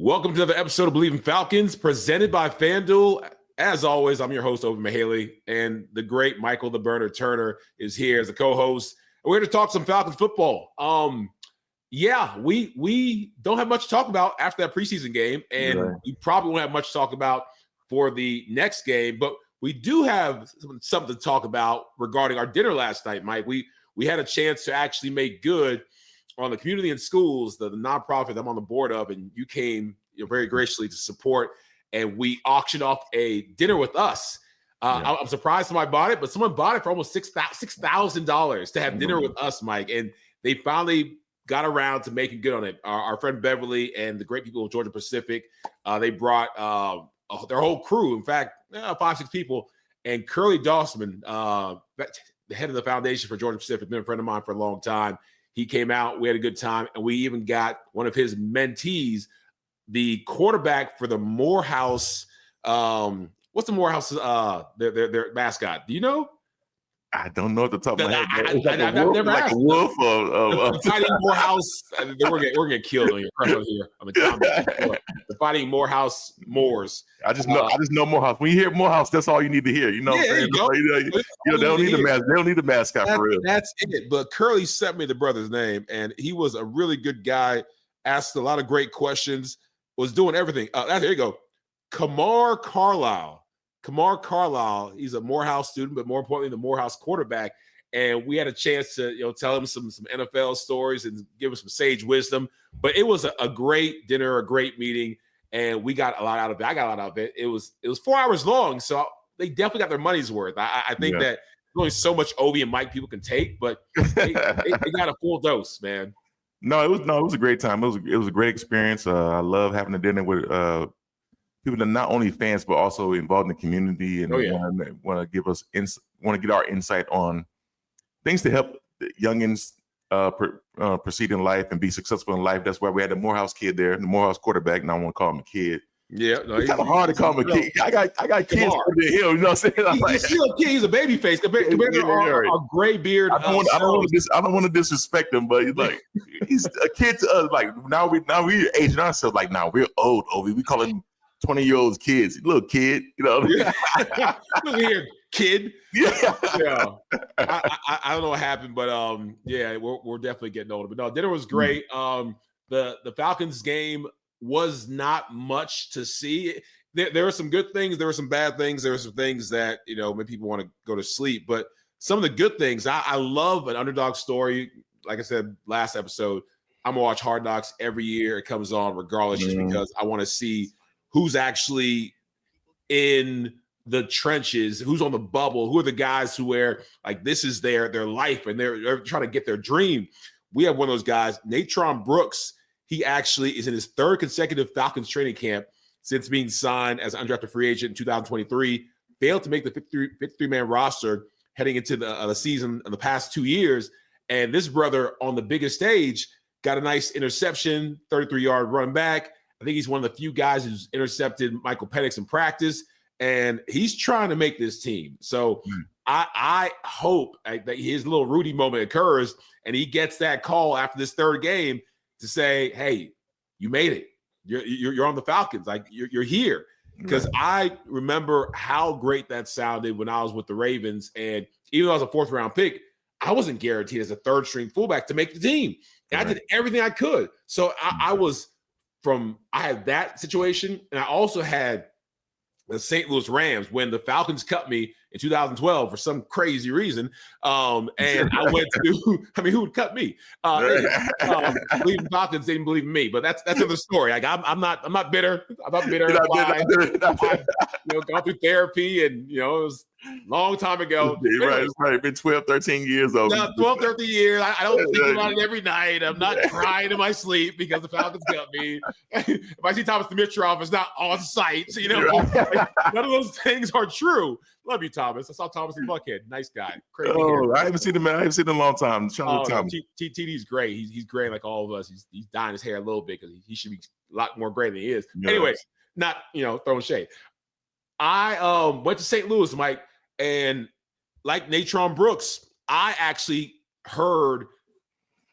Welcome to another episode of Bleav in Falcons, presented by FanDuel. As always, I'm your host, Ovie Mughelli, and the great Michael the Burner Turner is here as a co-host. We're here to talk some Falcons football. We don't have much to talk about after that preseason game, and we probably won't have much to talk about for the next game, but we do have something to talk about regarding our dinner last night, Mike. We had a chance to actually make good on the community and schools, the nonprofit I'm on the board of, and you came very graciously to support, and we auctioned off a dinner with us. I'm surprised somebody bought it, but someone bought it for almost $6,000 to have dinner with us, Mike, and they finally got around to making good on it. Our friend Beverly and the great people of Georgia Pacific, they brought their whole crew, in fact, 5-6 people, and Curly Dossman, the head of the foundation for Georgia Pacific, been a friend of mine for a long time. He came out, we had a good time, and we even got one of his mentees, the quarterback for the Morehouse. What's the Morehouse? Their mascot. Do you know? I don't know at the top of my head. I've never asked. A wolf the Fighting Morehouse. We're gonna kill on here on the comments. The Fighting Morehouse Moors. I just know Morehouse. When you hear Morehouse, that's all you need to hear. You know what I'm saying? They don't need they don't need a mascot for real. That's it. But Curly sent me the brother's name, and he was a really good guy. Asked a lot of great questions. Was doing everything. There you go. Kamar Carlisle, he's a Morehouse student, but more importantly, the Morehouse quarterback. And we had a chance to, tell him some NFL stories and give him some sage wisdom. But it was a great dinner, a great meeting, and we got a lot out of it. I got a lot out of it. It was 4 hours long, so they definitely got their money's worth. I think that there's only so much Ovie and Mike people can take, but they got a full dose, man. It was a great time. It was a great experience. I love having a dinner with people that are not only fans but also involved in the community and want to give us get our insight on things to help youngins proceed in life and be successful in life. That's why we had the Morehouse kid there, the Morehouse quarterback, and I want to call him a kid. Yeah, it's kind of hard to call him a kid. I got kids over the hill, you know what I'm saying? He's still a kid. He's a baby face compared to our gray beard. I don't want to disrespect him, but he's a kid to us. Like now we're aging ourselves. Like now we're old, Ovie. We call him 20-year-olds kids. Little kid, Look here, kid. Yeah. I don't know what happened, but we're definitely getting older. But no, dinner was great. The Falcons game was not much to see. There were some good things. There were some bad things. There were some things that, when people want to go to sleep. But some of the good things, I love an underdog story. Like I said last episode, I'm going to watch Hard Knocks every year. It comes on regardless just because I want to see who's actually in the trenches, who's on the bubble, who are the guys who this is their life and they're trying to get their dream. We have one of those guys, Natron Brooks. He actually is in his third consecutive Falcons training camp since being signed as an undrafted free agent in 2023. Failed to make the 53-man roster heading into the season in the past 2 years. And this brother on the biggest stage got a nice interception, 33-yard run back. I think he's one of the few guys who's intercepted Michael Penix in practice, and he's trying to make this team. So I hope that his little Rudy moment occurs and he gets that call after this third game to say, hey, you made it. You're on the Falcons. Like you're here. Because I remember how great that sounded when I was with the Ravens. And even though I was a 4th-round pick, I wasn't guaranteed as a 3rd-string fullback to make the team. And I did everything I could. So I had that situation, and I also had the St. Louis Rams when the Falcons cut me in 2012 for some crazy reason. And I went to, who would cut me? Bleav in Falcons didn't believe in me, but that's another story. Like I'm not bitter. I'm not bitter. I've gone through therapy, and it was a long time ago. Right. Been 12, 13 years old. 12, 13 years. I don't think about it every night. I'm not crying in my sleep because the Falcons got me. If I see Thomas Dimitroff, it's not on site. None of those things are true. Love you, Thomas. I saw Thomas in Buckhead. Nice guy. Crazy. I haven't seen him. I haven't seen him in a long time. TD's great. He's gray like all of us. He's dyeing his hair a little bit because he should be a lot more gray than he is. Yes. Anyways, not throwing shade. I went to St. Louis, Mike, and like Natron Brooks, I actually heard,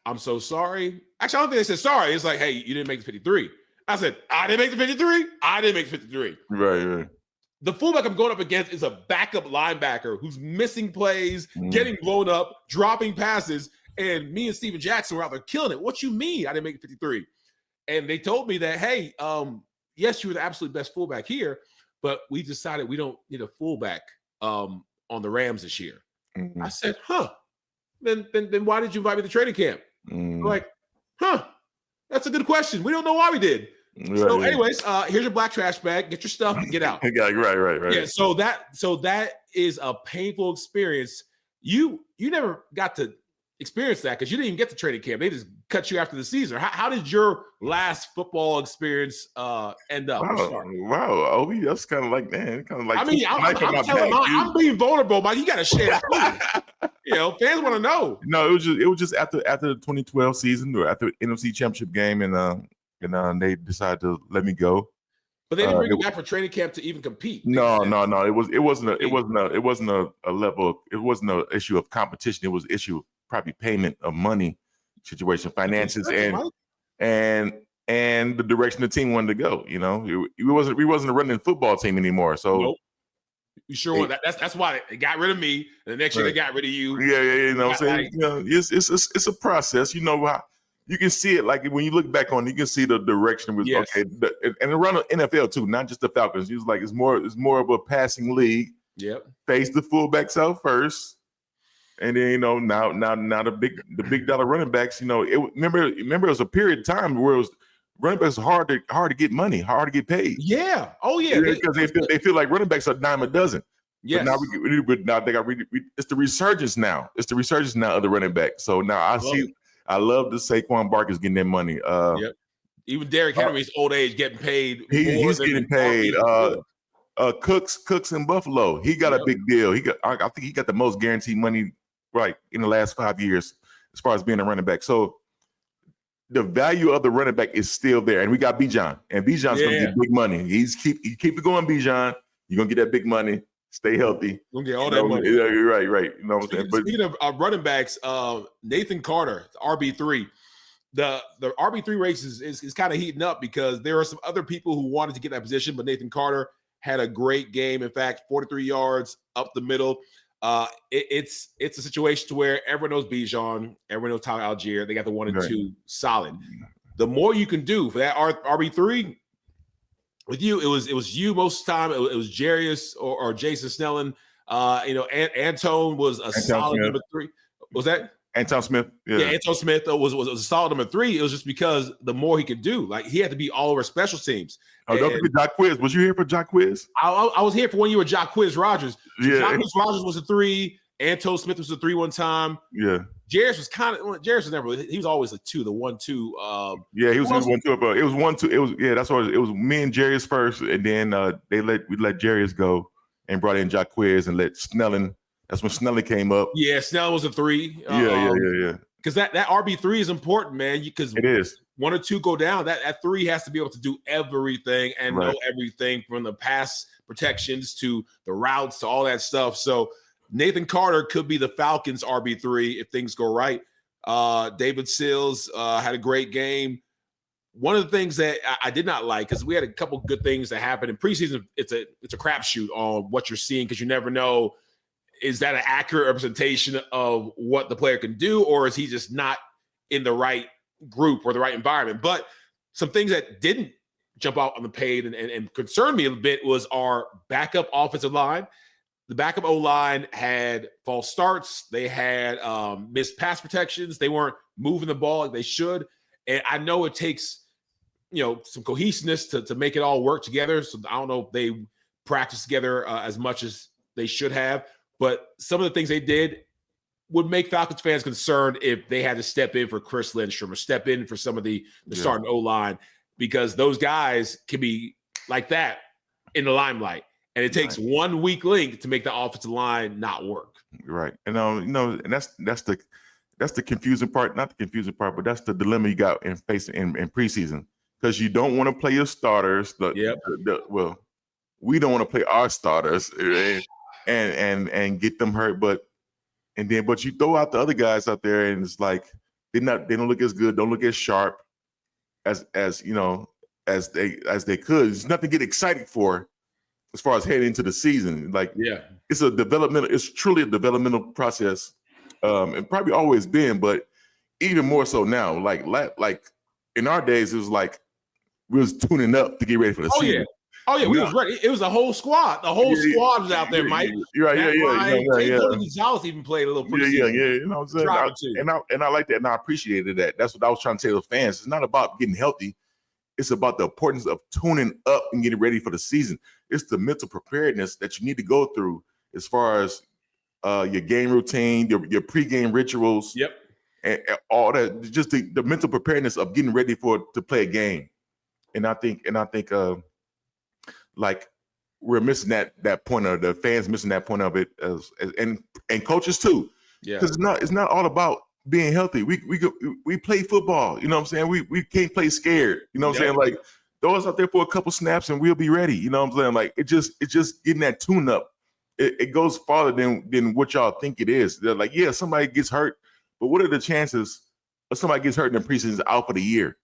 I'm so sorry. Actually, I don't think they said sorry. It's like, hey, you didn't make the 53. I said, I didn't make the 53. I didn't make 53. Right. The fullback I'm going up against is a backup linebacker who's missing plays, getting blown up, dropping passes, and me and Steven Jackson were out there killing it. What you mean I didn't make 53? And they told me that, hey, yes, you were the absolute best fullback here, but we decided we don't need a fullback on the Rams this year. I said, then why did you invite me to training camp? Like, that's a good question. We don't know why we did. Right, so, anyways, here's your black trash bag. Get your stuff and get out. Right. Yeah. So that is a painful experience. You never got to experience that because you didn't even get to training camp. They just cut you after the season. How did your last football experience end up? Wow, Ovie, that's kind of like, man, kind of like. I mean, I'm being vulnerable, Mike. You got to share that. Fans want to know. No, it was just after the 2012 season or after the NFC Championship game, and they decided to let me go. But they didn't bring you back for training camp to even compete. No. It wasn't a level. It wasn't an issue of competition. It was an issue of probably payment of money situation, finances, and the direction the team wanted to go. We wasn't a running football team anymore. So. Nope. You sure? That's why they got rid of me. And the next year they got rid of you. Yeah. What I'm saying? It's a process. How you can see it, like when you look back on it, you can see the direction was okay. And around the NFL too, not just the Falcons. It's like it's more of a passing league. Yep. Face the fullbacks out first. And then now the big dollar running backs, remember it was a period of time where it was running backs hard to get money, hard to get paid. Yeah. Oh yeah. Because they feel like running backs are a dime a dozen. Yes. But now they got it's the resurgence now. It's the resurgence now of the running back. So now I love the Saquon Barkley's getting their money. Yep. Even Derrick Henry's old age getting paid. He's getting paid. Cooks in Buffalo. He got a big deal. I think he got the most guaranteed money right in the last 5 years as far as being a running back. So the value of the running back is still there. And we got Bijan. And Bijan's gonna get big money. You keep it going, Bijan. You're gonna get that big money. Stay healthy. We'll get all that money. Yeah, you're right. You know what I'm saying? Speaking of running backs, Nathan Carter, RB3. The RB3 race is kind of heating up because there are some other people who wanted to get that position, but Nathan Carter had a great game. In fact, 43 yards up the middle. It's a situation to where everyone knows Bijan, everyone knows Tyler Allgeier. They got the 1 and 2 solid. The more you can do for that RB3, with you, it was you most of the time. It was Jarius or Jason Snelling. Antone was a solid number 3. Was that Antone Smith? Yeah, Antone Smith was a solid number 3. It was just because the more he could do, like he had to be all over special teams. Oh, don't forget Jock Quiz. Was you here for Jock Quiz? I was here for 1 year with Jock Quiz Rogers. Yeah, Jock Quiz Rogers was a 3. Antone Smith was a 3 one time. Yeah. Jarius was never. He was always a 2, the 1-2. He was 1-2. It was 1-2. It was that's why it was me and Jarius first, and then we let Jarius go and brought in Jock Quiz and let Snelling. That's when Snelling came up. Yeah, Snelling was a 3. Yeah. Because that RB3 is important, man. Because it is 1 or 2 go down. That 3 has to be able to do everything and know everything from the pass protections to the routes to all that stuff. So Nathan Carter could be the Falcons RB3 if things go right. David Sills had a great game. One of the things that I did not like, because we had a couple good things that happened in preseason, it's a crapshoot on what you're seeing because you never know, is that an accurate representation of what the player can do, or is he just not in the right group or the right environment? But some things that didn't jump out on the page and concerned me a bit was our backup offensive line. The backup O-line had false starts. They had missed pass protections. They weren't moving the ball like they should. And I know it takes, some cohesiveness to make it all work together. So I don't know if they practice together as much as they should have. But some of the things they did would make Falcons fans concerned if they had to step in for Chris Lindstrom or step in for some of the starting O-line, because those guys can be like that in the limelight. And it takes one weak link to make the offensive line not work. Right. And and that's the confusing part, not the confusing part, but that's the dilemma you got in facing in preseason. Because you don't want to play your starters. We don't want to play our starters and get them hurt, but you throw out the other guys out there and it's like they don't look as good, don't look as sharp as as they could. There's nothing to get excited for as far as heading into the season. Like, it's truly a developmental process, and probably always been, but even more so now. Like in our days, it was like we was tuning up to get ready for the season. We was ready. It was a whole squad. The whole squad was out there, Mike. Tony Gonzalez even played a little. You know what I'm saying? And I like that, and I appreciated that. That's what I was trying to tell the fans. It's not about getting healthy. It's about the importance of tuning up and getting ready for the season. It's the mental preparedness that you need to go through as far as your game routine, your pregame rituals, and all that. Just the mental preparedness of getting ready to play a game. And I think like we're missing that point of the fans missing that point of it, and coaches too. Yeah, because it's not all about being healthy. We play football. You know what I'm saying? We can't play scared. You know what I'm saying? Like, throw us out there for a couple snaps and we'll be ready. You know what I'm saying? Like, it's just getting that tune up. It goes farther than what y'all think it is. They're like, yeah, somebody gets hurt, but what are the chances of somebody gets hurt in the preseason out for the year?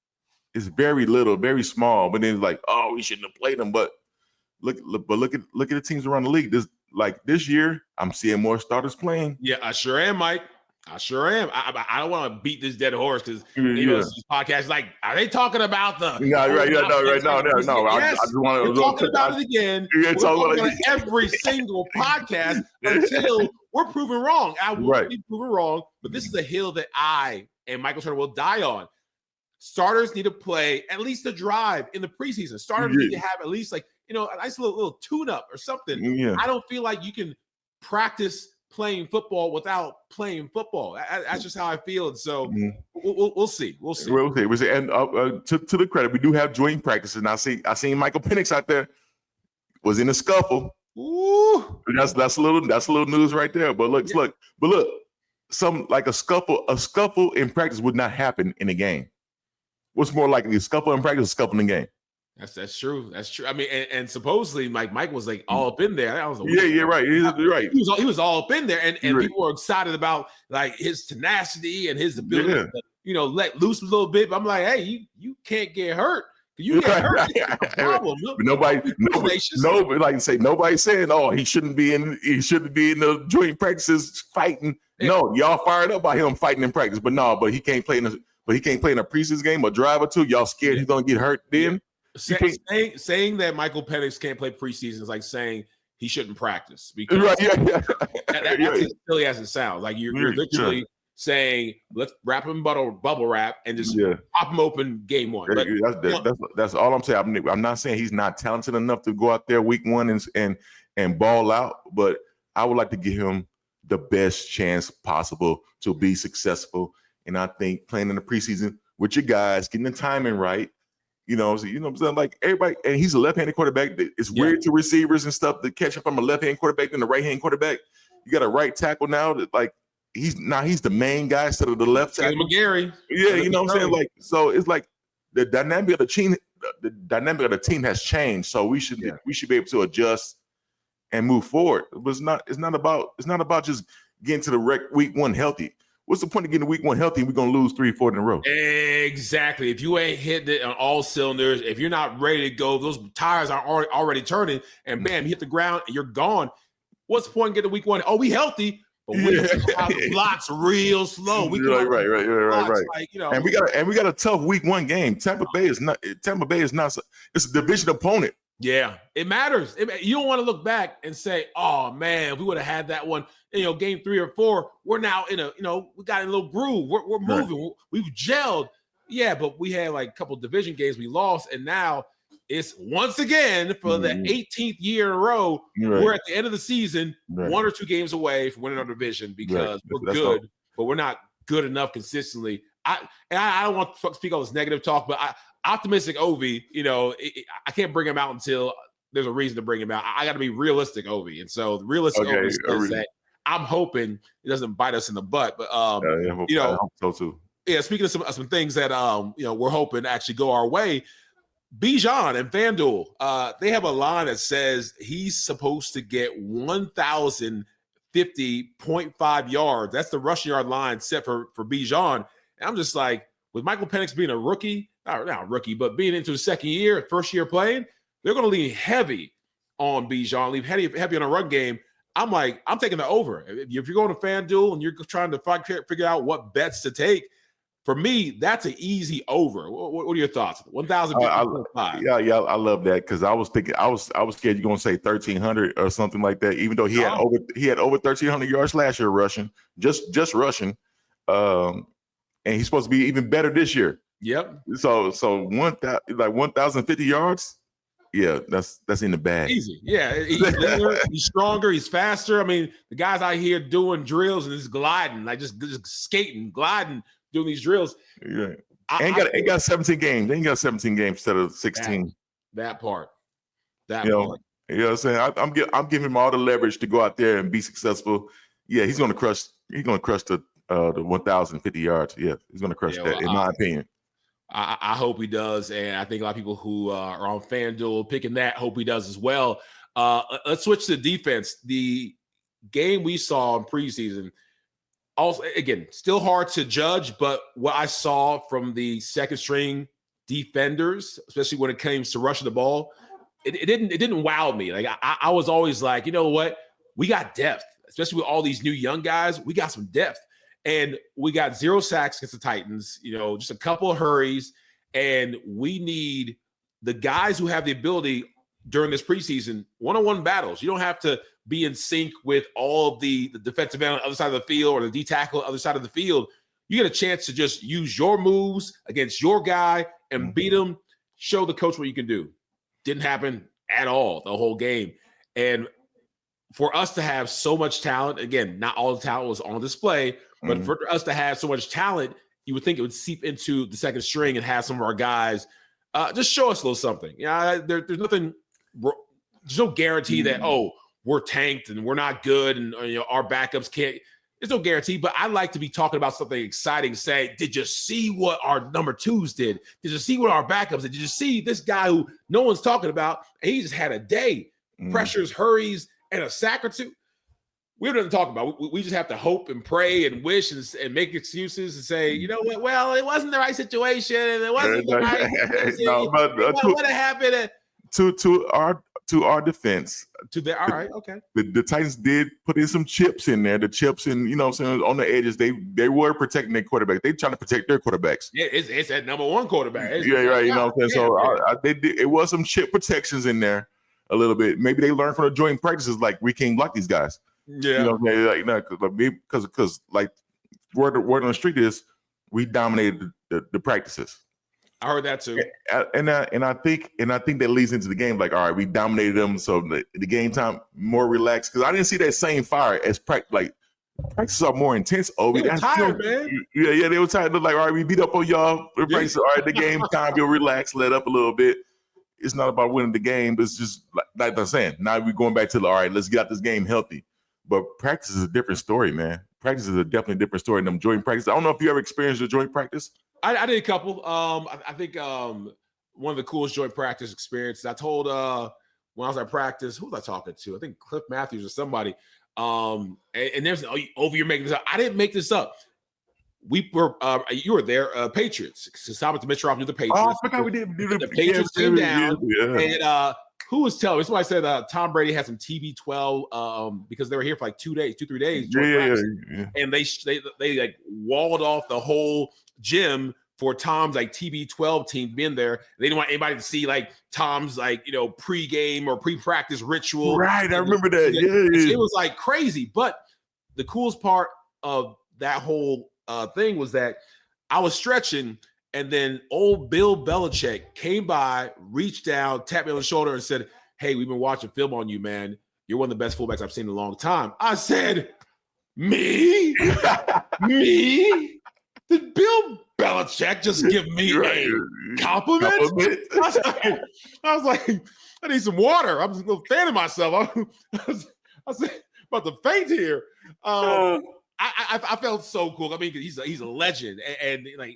It's very little, very small. But then it's like, oh, we shouldn't have played them. But look at the teams around the league. This year, I'm seeing more starters playing. Yeah, I sure am, Mike. I sure am. I don't want to beat this dead horse because this podcast is like, are they talking about the? No. Yes, I just want to talking about it again. We're talking about every single podcast until we're proven wrong. I will be proven wrong, but this is a hill that I and Michael Turner will die on. Starters need to play at least a drive in the preseason. Starters need to have at least a nice little tune-up or something. Yeah. I don't feel like you can practice playing football without playing football. That's just how I feel. And so we'll see. We'll see. And to the credit, we do have joint practices. And I seen Michael Penix out there was in a scuffle. Ooh, that's a little news right there. But look, some like a scuffle in practice would not happen in a game. What's more likely, a scuffle in practice, a scuffle in the game? That's true. That's true. I mean, and supposedly Mike was like all up in there. That was right. Right. He was all up in there, and people were excited about like his tenacity and his ability to, let loose a little bit. But I'm like, hey, you can't get hurt. You get hurt. Problem. Nobody saying, oh, he shouldn't be in the joint practices fighting. Yeah. No, y'all fired up by him fighting in practice, but he can't play in a preseason game or drive or two. Y'all scared he's gonna get hurt then. Saying that Michael Penix can't play preseason is like saying he shouldn't practice because that's as silly as it sounds. Like you're literally saying, let's wrap him bubble wrap and just pop him open game one. But, that's all I'm saying. I'm not saying he's not talented enough to go out there week one and ball out, but I would like to give him the best chance possible to be successful. And I think playing in the preseason with your guys, getting the timing right. You know what I'm saying? Like everybody, and he's a left-handed quarterback. It's weird to receivers and stuff to catch up from a left-hand quarterback than the right-hand quarterback. You got a right tackle now that like he's the main guy instead of the left tackle. McGarry. Yeah, you know what I'm saying? Like, so it's like the dynamic of the team has changed. So we should be able to adjust and move forward. But it's not about just getting to the week one healthy. What's the point of getting week one healthy and we're going to lose 3-4 in a row? Exactly. If you ain't hitting it on all cylinders, if you're not ready to go, those tires are already turning, and bam, you hit the ground and you're gone. What's the point of getting week one? Oh, we healthy, but we have the blocks real slow. Right. Like, and we got a tough week one game. Tampa Bay is not. It's a division opponent. Yeah, it matters. You don't want to look back and say, "Oh man, if we would have had that one, game 3 or 4, we're now in a, we got a little groove. We're moving. Right. We've gelled." Yeah, but we had like a couple of division games we lost, and now it's once again for the 18th year in a row. Right. We're at the end of the season, 1 or 2 games away from winning our division because we're good, but we're not good enough consistently. I don't want to speak all this negative talk, but optimistic Ovie, I can't bring him out until there's a reason to bring him out. I got to be realistic Ovie. And so the realistic Ovie says that I'm hoping it doesn't bite us in the butt. But, I hope so too. Yeah, speaking of some things that, we're hoping to actually go our way, Bijan and FanDuel, they have a line that says he's supposed to get 1,050.5 yards. That's the rushing yard line set for Bijan. And I'm just like, with Michael Penix being a rookie, not rookie, but being into his second year, first year playing, they're going to lean heavy on Bijan, leave heavy on a run game. I'm taking the over. If you're going to FanDuel and you're trying to figure out what bets to take, for me, that's an easy over. What are your thoughts? 1,055. Yeah, I love that because I was thinking I was scared you're gonna say 1,300 or something like that. Even though he had over 1,300 yards last year rushing, just rushing, and he's supposed to be even better this year. Yep. So 1,050 yards. Yeah, that's in the bag. Easy. Yeah, he's bigger, he's stronger, he's faster. I mean, the guys out here doing drills and just gliding, like just skating, gliding, doing these drills. Yeah. Ain't got 17 games. They ain't got 17 games instead of 16. That part. You know what I'm saying? I'm giving him all the leverage to go out there and be successful. Yeah, he's gonna crush the 1,050 yards. Yeah, he's gonna crush that, in my opinion. I hope he does, and I think a lot of people who are on FanDuel picking that hope he does as well. Let's switch to defense. The game we saw in preseason, also, again, still hard to judge, but what I saw from the second string defenders, especially when it came to rushing the ball, it didn't wow me. Like I was always like, you know what, we got depth, especially with all these new young guys. We got some depth. And we got 0 sacks against the Titans, just a couple of hurries. And we need the guys who have the ability during this preseason, one-on-one battles. You don't have to be in sync with all of the defensive end on the other side of the field or the D tackle on the other side of the field. You get a chance to just use your moves against your guy and beat him, show the coach what you can do. Didn't happen at all the whole game. And for us to have so much talent, again, not all the talent was on display, but for us to have so much talent, you would think it would seep into the second string and have some of our guys just show us a little something. There's nothing, there's no guarantee that, we're tanked and we're not good and our backups can't. There's no guarantee, but I like to be talking about something exciting. Say, did you see what our number twos did? Did you see what our backups did? Did you see this guy who no one's talking about? And he just had a day, pressures, hurries, and a sack or two. We don't talk about. We just have to hope and pray and wish and make excuses and say, you know what? Well, it wasn't the right situation, and it wasn't the right. What happened? To our defense, all right, okay. The Titans did put in some chips in there. The chips and on the edges, they were protecting their quarterback. They trying to protect their quarterbacks. Yeah, it's that number one quarterback. Right. You know what I'm saying? So they did. It was some chip protections in there a little bit. Maybe they learned from the joint practices, like we can't block these guys. Yeah, because like word on the street is we dominated the practices. I heard that too, and I think that leads into the game. Like, all right, we dominated them, so the game time more relaxed. Because I didn't see that same fire as practice. Like practices are more intense. They were tired, man. Yeah, they were tired. They're like, all right, we beat up on y'all. All right, the game time, you'll relax, let up a little bit. It's not about winning the game, but it's just like I'm saying. Now we're going back to all right, let's get out this game healthy. But practice is a different story, man. Practice is a definitely different story than them joint practice. I don't know if you ever experienced a joint practice. I did a couple. I think one of the coolest joint practice experiences. I told when I was at practice, who was I talking to? I think Cliff Matthews or somebody. And there's Ovie, you're making this up. I didn't make this up. We were you were there, Patriots. Simon Dimitrov knew the Patriots. Oh, I forgot we did. The Patriots came down, and who was telling me? Somebody said Tom Brady had some TB12 because they were here for like 3 days. Yeah. And they like walled off the whole gym for Tom's like TB12 team being there. They didn't want anybody to see like Tom's like pre-game or pre-practice ritual. Right, I remember that. Yeah, it was like crazy. But the coolest part of that whole thing was that I was stretching. And then old Bill Belichick came by, reached down, tapped me on the shoulder and said, hey, we've been watching film on you, man. You're one of the best fullbacks I've seen in a long time. I said, me? Me? Did Bill Belichick just give me a compliment? I was like, I need some water. I'm just a little fanning myself. I said, about to faint here. I felt so cool. I mean, he's a legend. And like,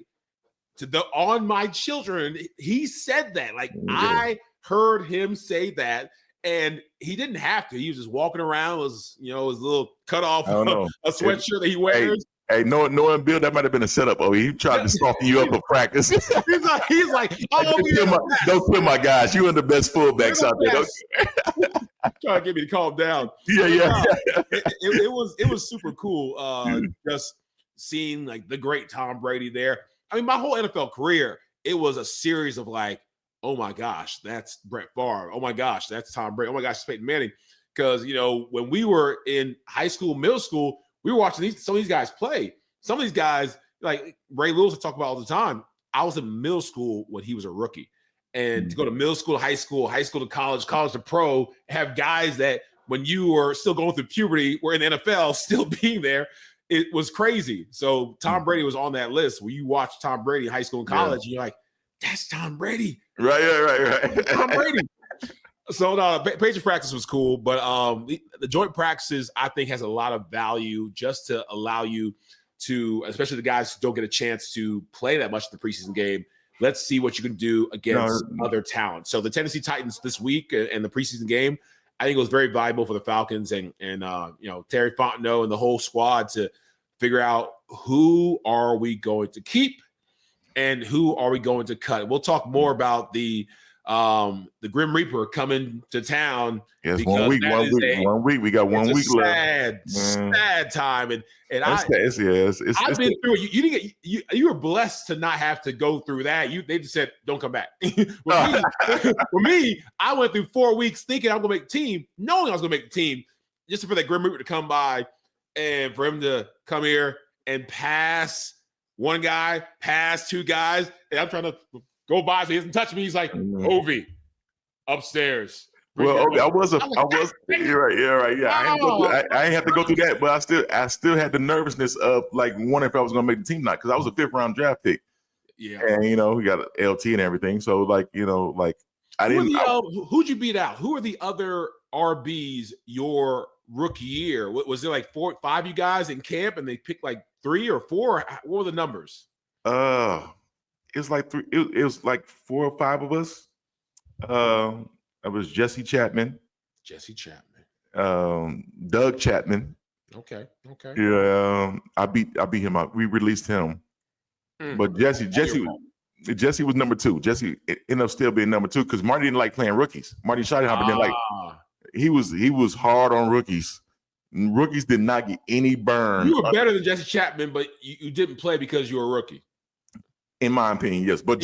on my children, he said that. Like, I heard him say that, and he didn't have to. He was just walking around with his little cut off a sweatshirt that he wears. Hey, knowing Bill, that might have been a setup. Oh, he tried to soften you up for practice. he's like, don't kill my guys. You are the best fullbacks out there. Trying to get me to calm down. Yeah. It was super cool. Just seeing like the great Tom Brady there. I mean, my whole NFL career, it was a series of like, oh my gosh, that's Brett Favre. Oh my gosh, that's Tom Brady. Oh my gosh, Peyton Manning. Because when we were in high school, middle school, we were watching some of these guys play. Some of these guys, like Ray Lewis, I talk about all the time. I was in middle school when he was a rookie. And to go to middle school, high school to college to pro, have guys that when you were still going through puberty were in the NFL, still being there, it was crazy. So Tom Brady was on that list where you watch Tom Brady in high school and college, and you're like, that's Tom Brady. Right. Tom Brady. So no, Patriots practice was cool, but the joint practices I think has a lot of value just to allow you to, especially the guys who don't get a chance to play that much in the preseason game. Let's see what you can do against other talent. So the Tennessee Titans this week and the preseason game, I think it was very valuable for the Falcons and Terry Fontenot and the whole squad to figure out who are we going to keep and who are we going to cut. We'll talk more about the Grim Reaper coming to town. Yes, 1 week. We got 1 week left. Sad time, and I've been through it. You were blessed to not have to go through that. They just said don't come back. For me, I went through 4 weeks thinking I'm going to make the team, knowing I was going to make the team, just for that Grim Reaper to come by and for him to come here and pass one guy, pass two guys, and I'm trying to go by so he doesn't touch me. He's like, Ovie, upstairs. Well, Ovie, you're right. Yeah, I ain't have to go through that, but I still had the nervousness of like wondering if I was going to make the team not, because I was a 5th round draft pick. Yeah, and we got an LT and everything. So I didn't. Who'd you beat out? Who are the other RBs your rookie year? Was there like 4 or 5 you guys in camp, and they picked like 3 or 4? What were the numbers? It's like 3. It was like 4 or 5 of us. It was Jesse Chapman. Doug Chapman. Okay. Yeah, I beat him out. We released him, but Jesse was number 2. Jesse ended up still being number 2 because Marty didn't like playing rookies. Marty Schottenheimer didn't like. He was hard on rookies. Rookies did not get any burn. You were better than Jesse Chapman, but you didn't play because you were a rookie. In my opinion, yes. But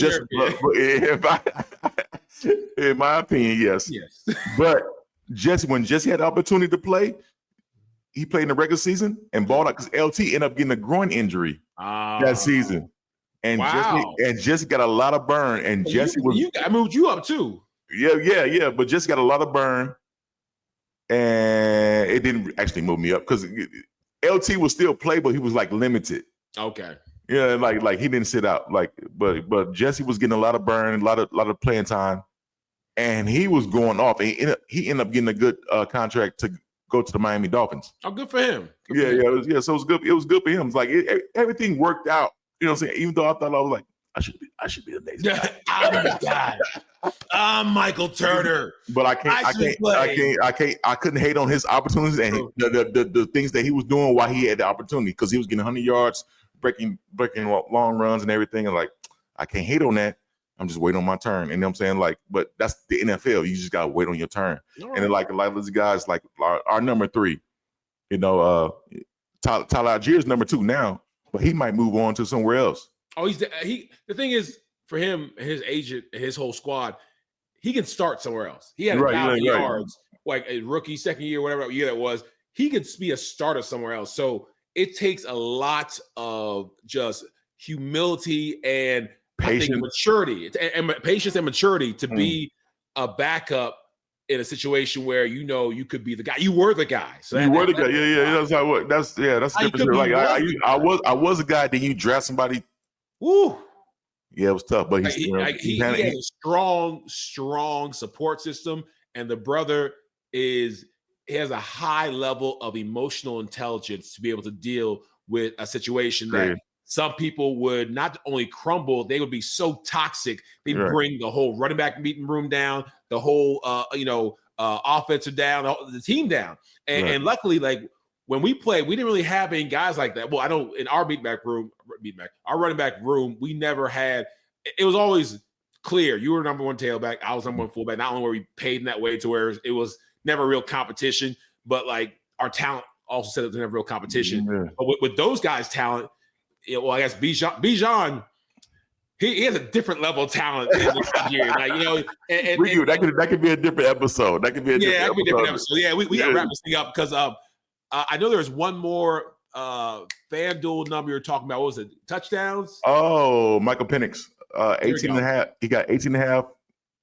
in my opinion, yes. But when Jesse had the opportunity to play, he played in the regular season and balled out because LT ended up getting a groin injury that season. And Jesse got a lot of burn. And I moved you up too. Yeah. But Jesse got a lot of burn. And it didn't actually move me up because LT would still play, but he was like limited. Okay. Yeah, like he didn't sit out. But Jesse was getting a lot of burn, a lot of playing time, and he was going off. And he ended up getting a good contract to go to the Miami Dolphins. Oh, good for him. So it was good. It was good for him. It's like everything worked out. You know what I'm saying? Even though I thought I was like, I should be the next guy. I'm the guy. I'm Michael Turner. But I couldn't hate on his opportunities and the things that he was doing while he had the opportunity, because he was getting 100 yards, breaking long runs and everything. And I can't hate on that. I'm just waiting on my turn. And you know what I'm saying? But that's the NFL. You just gotta wait on your turn. Right. And then a lot of these guys, like our number 3, Tyler Allgeier's number 2 now, but he might move on to somewhere else. Oh, the thing is, for him, his agent, his whole squad, he can start somewhere else. He had 1,000 yards, like a rookie, second year, whatever year that was. He could be a starter somewhere else. So it takes a lot of just humility and patience, patience and maturity to be a backup in a situation where you could be the guy. You were the guy. So you were the guy. Yeah. That's how it works. That's different. Like I was a guy. Then you draft somebody. Woo. Yeah, it was tough, but he had a strong support system, and the brother has a high level of emotional intelligence to be able to deal with a situation that some people would not only crumble, they would be so toxic, they'd bring the whole running back meeting room down, the whole offensive down, the team down. And luckily, like when we played, we didn't really have any guys like that. Well, I don't in our our running back room, we never had. It was always clear. You were number one tailback. I was number one fullback. Not only were we paid in that way to where it was never real competition, but like our talent also said it was never real competition. Yeah. But with those guys' talent, well, I guess Bijan, he has a different level of talent in this year. Like, that could be a different episode. That could be a different episode. Yeah, we got to wrap this thing up because I know there's one more FanDuel number you're talking about. What was it? Touchdowns? Oh, Michael Penix. 18 and a half. He got 18 and a half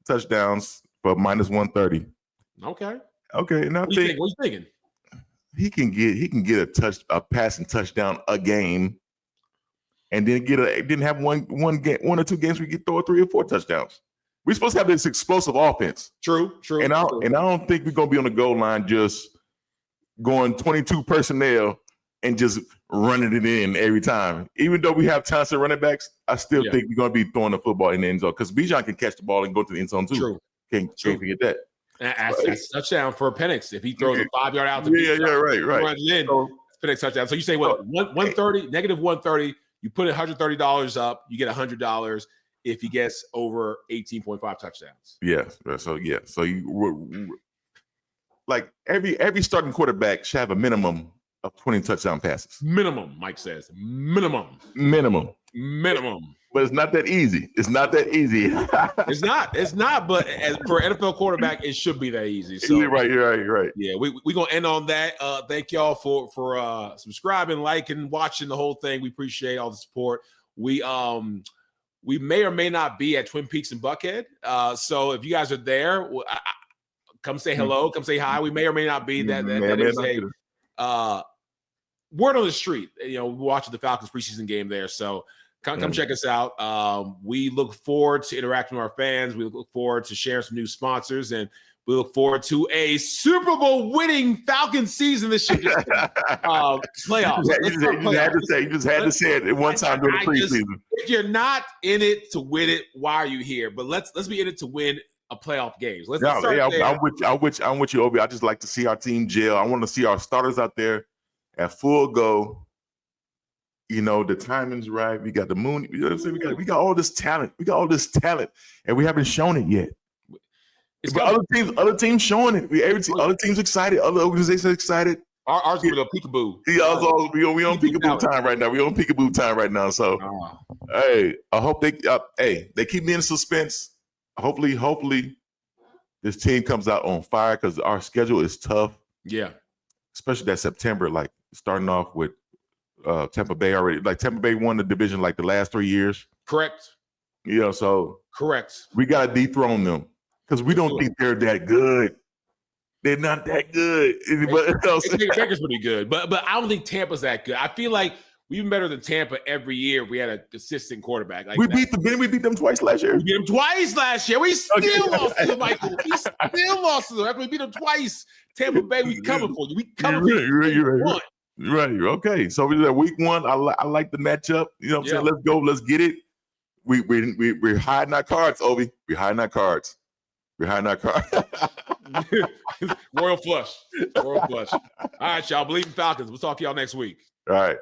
touchdowns for minus 130. Okay. And what are you thinking? He can get a passing touchdown a game, and then didn't have one or two games where he could throw 3 or 4 touchdowns. We're supposed to have this explosive offense. True. And I don't think we're gonna be on the goal line just going 22 personnel and just running it in every time. Even though we have talented running backs, I still think we're going to be throwing the football in the end zone because Bijan can catch the ball and go to the end zone too. True. Can't forget that. That's a touchdown for Penix. If he throws a 5-yard out to Bijan, right. Runs in, Penix touchdown. So you say what? 130, negative 130. You put $130 up, you get $100 if he gets over 18.5 touchdowns. Yes. So you like every starting quarterback should have a minimum of 20 touchdown passes. Minimum, Mike says. Minimum. But it's not that easy. It's not. But for an NFL quarterback, it should be that easy. So you're right. Yeah, we're gonna end on that. Thank y'all for subscribing, liking, watching the whole thing. We appreciate all the support. We may or may not be at Twin Peaks and Buckhead. So if you guys are there, come say hello, come say hi. We may or may not be. That is a word on the street. We're watching the Falcons preseason game there. So come check us out. We look forward to interacting with our fans. We look forward to sharing some new sponsors, and we look forward to a Super Bowl winning Falcons season this year. Playoffs. You just had to say it one time during the preseason. If you're not in it to win it, why are you here? But let's be in it to win a playoff games. I'm with you, Obi. I just like to see our team gel. I want to see our starters out there at full go. The timing's right. We got the moon. You know what I'm saying? We got all this talent. And we haven't shown it yet. Other teams showing it. Other teams excited. Other organizations excited. Ours is a peekaboo. We on peekaboo time right now. We on peekaboo time right now. So, hey, I hope they keep me in suspense. Hopefully, this team comes out on fire because our schedule is tough. Yeah, especially that September, like starting off with Tampa Bay already. Like Tampa Bay won the division like the last 3 years. Correct. So correct. We gotta dethrone them because we don't think they're that good. They're not that good. Baker's pretty good, but I don't think Tampa's that good. I feel like we've been better than Tampa every year. We had a consistent quarterback. Like we beat them twice last year. We beat them twice last year. We still lost to them, Michael. We still lost to them after we beat them twice. Tampa Bay, we coming for you. We coming for you. Right. Okay. So we're at week 1. I like the matchup. You know what I'm saying? Let's go. Let's get it. We're hiding our cards, Obi. We're hiding our cards. Royal flush. All right, y'all. Bleav in Falcons. We'll talk to y'all next week. All right.